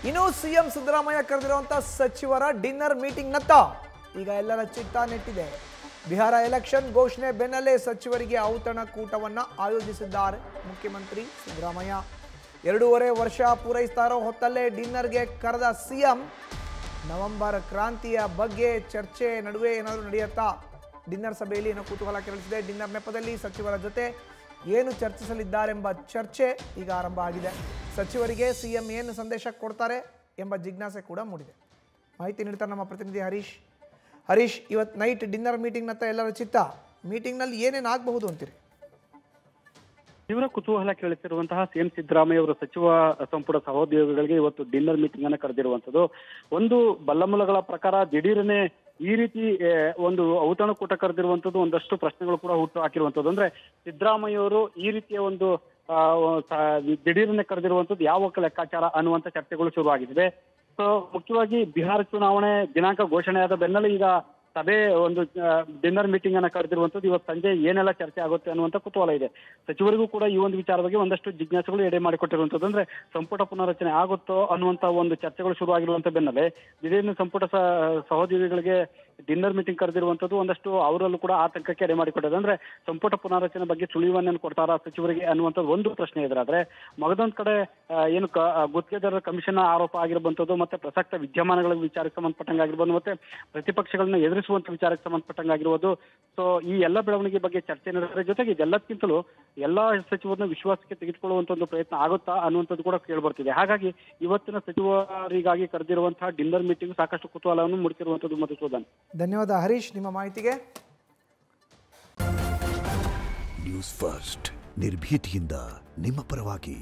ಇನ್ನು ಸಿಎಂ ಸಿದ್ದರಾಮಯ್ಯ ಕರೆದಿರುವಂತಹ ಸಚಿವರ ಡಿನ್ನರ್ ಮೀಟಿಂಗ್ನತ್ತ ಈಗ ಎಲ್ಲರ ಚಿತ್ತ ನೆಟ್ಟಿದೆ. ಬಿಹಾರ ಎಲೆಕ್ಷನ್ ಘೋಷಣೆ ಬೆನ್ನಲ್ಲೇ ಸಚಿವರಿಗೆ ಔತಣಕೂಟವನ್ನ ಆಯೋಜಿಸಿದ್ದಾರೆ ಮುಖ್ಯಮಂತ್ರಿ ಸಿದ್ದರಾಮಯ್ಯ. 2.5 ವರ್ಷ ಪೂರೈಸ್ತಾ ಇರೋ ಹೊತ್ತಲ್ಲೇ ಡಿನ್ನರ್ಗೆ ಕರೆದ ಸಿಎಂ. ನವೆಂಬರ್ ಕ್ರಾಂತಿಯ ಬಗ್ಗೆ ಚರ್ಚೆ ನಡುವೆ ಏನಾದರೂ ನಡೆಯುತ್ತಾ? ಡಿನ್ನರ್ ಸಭೆಯಲ್ಲಿ ಏನೋ ಕುತೂಹಲ ಕೆರಳಿಸಿದೆ. ಡಿನ್ನರ್ ನೆಪದಲ್ಲಿ ಸಚಿವರ ಜೊತೆ ಏನು ಚರ್ಚಿಸಲಿದ್ದಾರೆಂಬ ಚರ್ಚೆ ಈಗ ಆರಂಭ ಆಗಿದೆ. ಸಚಿವರಿಗೆ ಸಿಎಂ ಏನು ಸಂದೇಶ ಕೊಡ್ತಾರೆ ಎಂಬ ಜಿಜ್ಞಾಸೆ ಕೂಡ ಮೂಡಿದೆ. ಮಾಹಿತಿ ನೀಡ್ತಾರೆ ನಮ್ಮ ಪ್ರತಿನಿಧಿ ಹರೀಶ್, ಇವತ್ತು ನೈಟ್ ಡಿನ್ನರ್ ಮೀಟಿಂಗ್ನತ್ತ ಎಲ್ಲರ ಚಿತ್ತ. ಮೀಟಿಂಗ್ನಲ್ಲಿ ಏನೇನು ಆಗಬಹುದು ಅಂತೀರಿ? ತೀವ್ರ ಕುತೂಹಲ ಕೇಳುತ್ತಿರುವಂತಹ ಸಿಎಂ ಸಿದ್ದರಾಮಯ್ಯ ಅವರು ಸಚಿವ ಸಂಪುಟ ಸಹೋದ್ಯೋಗಿಗಳಿಗೆ ಇವತ್ತು ಡಿನ್ನರ್ ಮೀಟಿಂಗ್ ಅನ್ನು ಕರೆದಿರುವಂತದ್ದು. ಒಂದು ಬಲ್ಲಮೂಲಗಳ ಪ್ರಕಾರ ದಿಢೀರನೆ ಈ ರೀತಿ ಒಂದು ಔತಣಕೂಟ ಕರೆದಿರುವಂತದ್ದು ಒಂದಷ್ಟು ಪ್ರಶ್ನೆಗಳು ಕೂಡ ಹುಟ್ಟು ಹಾಕಿರುವಂತದ್ದು. ಅಂದ್ರೆ ಸಿದ್ದರಾಮಯ್ಯ ಅವರು ಈ ರೀತಿಯ ಒಂದು ದಿಢೀರನೆ ಕರೆದಿರುವಂತದ್ದು ಯಾವ ಲೆಕ್ಕಾಚಾರ ಅನ್ನುವಂತ ಚರ್ಚೆಗಳು ಶುರುವಾಗಿವೆ. ಸೊ ಮುಖ್ಯವಾಗಿ ಬಿಹಾರ ಚುನಾವಣೆ ದಿನಾಂಕ ಘೋಷಣೆಯಾದ ಬೆನ್ನಲ್ಲೇ ಈಗ ಸಭೆ ಒಂದು ಡಿನ್ನರ್ ಮೀಟಿಂಗ್ ಅನ್ನ ಕರೆದಿರುವಂತದ್ದು. ಇವತ್ತು ಸಂಜೆ ಏನೆಲ್ಲ ಚರ್ಚೆ ಆಗುತ್ತೆ ಅನ್ನುವಂತ ಕುತೂಹಲ ಇದೆ. ಸಚಿವರಿಗೂ ಕೂಡ ಈ ಒಂದು ವಿಚಾರ ಬಗ್ಗೆ ಒಂದಷ್ಟು ಜಿಜ್ಞಾಸೆಗಳು ಎಡೆ ಮಾಡಿಕೊಟ್ಟಿರುವಂತದ್ದು. ಅಂದ್ರೆ ಸಂಪುಟ ಪುನರಚನೆ ಆಗುತ್ತೋ ಅನ್ನುವಂತ ಒಂದು ಚರ್ಚೆಗಳು ಶುರುವಾಗಿರುವಂತ ಬೆನ್ನಲ್ಲೇ ದಿಢೀರ್ನ ಸಂಪುಟ ಸಹೋದ್ಯೋಗಿಗಳಿಗೆ ಡಿನ್ನರ್ ಮೀಟಿಂಗ್ ಕರೆದಿರುವಂತದ್ದು ಒಂದಷ್ಟು ಅವರಲ್ಲೂ ಕೂಡ ಆತಂಕಕ್ಕೆ ಎಡೆ ಮಾಡಿಕೊಟ್ಟಿದೆ. ಅಂದ್ರೆ ಸಂಪುಟ ಪುನರಚನೆ ಬಗ್ಗೆ ಸುಳಿವನ್ನೇನು ಕೊಡ್ತಾರಾ ಸಚಿವರಿಗೆ ಅನ್ನುವಂಥದ್ದು ಒಂದು ಪ್ರಶ್ನೆ ಎದುರಾದ್ರೆ, ಮಗದೊಂದ್ ಕಡೆ ಏನು ಗುತ್ತಿಗೆದಾರರ ಕಮಿಷನ್ ಆರೋಪ ಆಗಿರುವಂತದ್ದು, ಮತ್ತೆ ಪ್ರಸಕ್ತ ವಿದ್ಯಮಾನಗಳ ವಿಚಾರಕ್ಕೆ ಸಂಬಂಧಪಟ್ಟಂಗಾಗಿರ್ಬೋದು, ಮತ್ತೆ ಪ್ರತಿಪಕ್ಷಗಳನ್ನ ಎದುರಿಸುವಂತ ವಿಚಾರಕ್ಕೆ ಸಂಬಂಧಪಟ್ಟಂಗಾಗಿರ್ಬೋದು. ಸೊ ಈ ಎಲ್ಲ ಬೆಳವಣಿಗೆ ಬಗ್ಗೆ ಚರ್ಚೆ ನಡೆದರ ಜೊತೆಗೆ ಇದೆಲ್ಲಕ್ಕಿಂತಲೂ ಎಲ್ಲಾ ಸಚಿವರನ್ನ ವಿಶ್ವಾಸಕ್ಕೆ ತೆಗೆದುಕೊಳ್ಳುವಂತ ಒಂದು ಪ್ರಯತ್ನ ಆಗುತ್ತಾ ಅನ್ನುವಂಥದ್ದು ಕೂಡ ಕೇಳ್ಬರ್ತಿದೆ. ಹಾಗಾಗಿ ಇವತ್ತಿನ ಸಚಿವರಿಗಾಗಿ ಕರೆದಿರುವಂತಹ ಡಿನ್ನರ್ ಮೀಟಿಂಗ್ ಸಾಕಷ್ಟು ಕುತೂಹಲವನ್ನು ಮೂಡಿಸಿರುವಂತದ್ದು. ಮಧುಸೂದನ್, ಧನ್ಯವಾದ ಹರೀಶ್ ನಿಮ್ಮ ಮಾಹಿತಿಗೆ. ನ್ಯೂಸ್ ಫಸ್ಟ್ ನಿರ್ಭೀತಿಯಿಂದ ನಿಮ್ಮ ಪರವಾಗಿ.